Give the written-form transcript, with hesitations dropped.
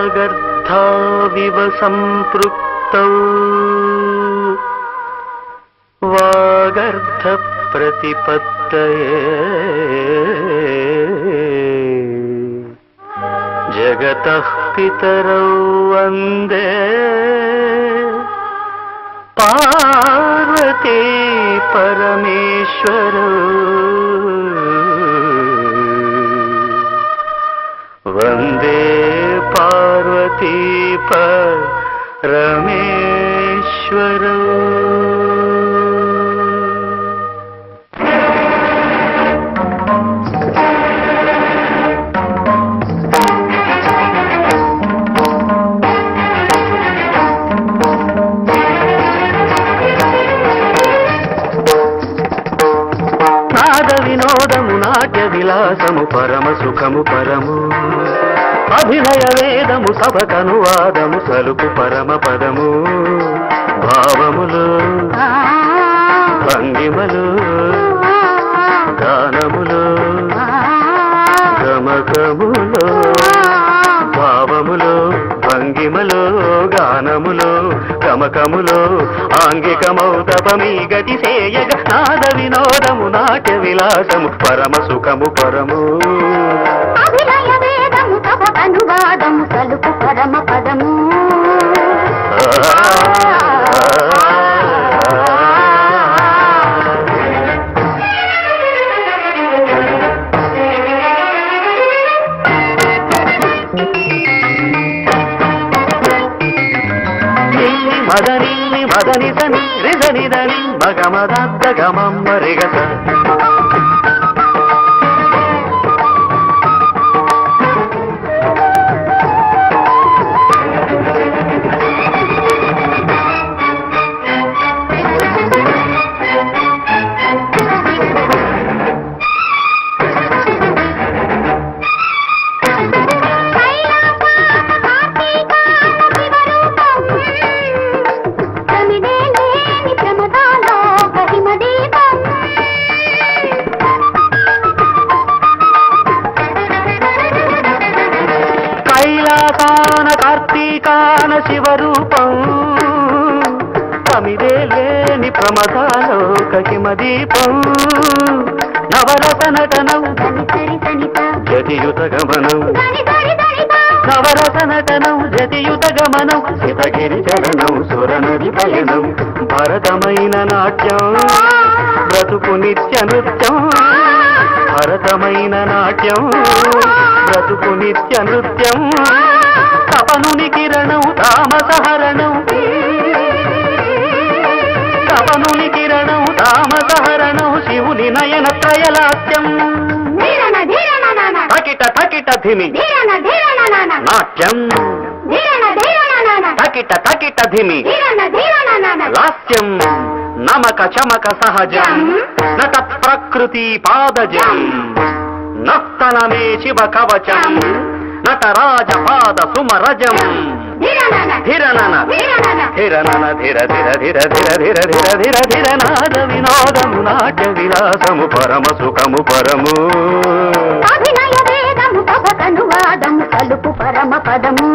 వాగర్థావివ సంపృక్తౌ వాగర్థ ప్రతిపత్తయే జగతః పితరౌ వందే పార్వతీ పరమేశ్వరౌ వందే పార్వతీ పరమేశ్వరౌ. వినోదము నాట్య విలాసము పరమ సుఖము పరము అభినయ వేదము సభకనువాదము సలుపు పరమ పదము భావములు భంగిమలు గానములు గమకములు భావములు భంగిమలు గానములు గమకములు ఆంగికమౌతపమీ గతి సేయగ నాద వినోదము నాట్య విలాసము పరమ సుఖము పరము అభినయ వేదము సభకనువాదము సలుపు పరమ పదము మదని మదని సని రిజని దని మగమదద్ద గమమ్మ రిగస కైలాసాన కార్తీకాన శివరూపం తమిదే లేని ప్రమదాలోక హిమదీపం నవరస నటనం జతియుత గమనం నవరస నటనం జతియుత గమనం శితగిరి చరణం సురనది పయనం భరతమైన నాట్యం బ్రతుకు నిత్య నృత్యం భరతమైన నాట్యం బ్రతుకు నిత్య నృత్యం తపనుని కిరణం తామసహరణం తపనుని కిరణం తామసహరణం శివుని నయన త్రయలాస్యం తకిట తకిట ధిమి నాట్యం తకిట తకిట ధిమి లాస్యం నమక చమక సహజం నత ప్రకృతి పాదజం నస్తనమే శివ కవచం నటరాజపాద సుమరజం ధిరనన ధిరనన ధిర ధిర ధిర ధిర ధిర ధిర ధిర ధిర నాద వినోదము నాట్య విలాసము పరమ సుఖము పరము అభినయ వేదము సభకనువాదము సలుపు పరమ పదము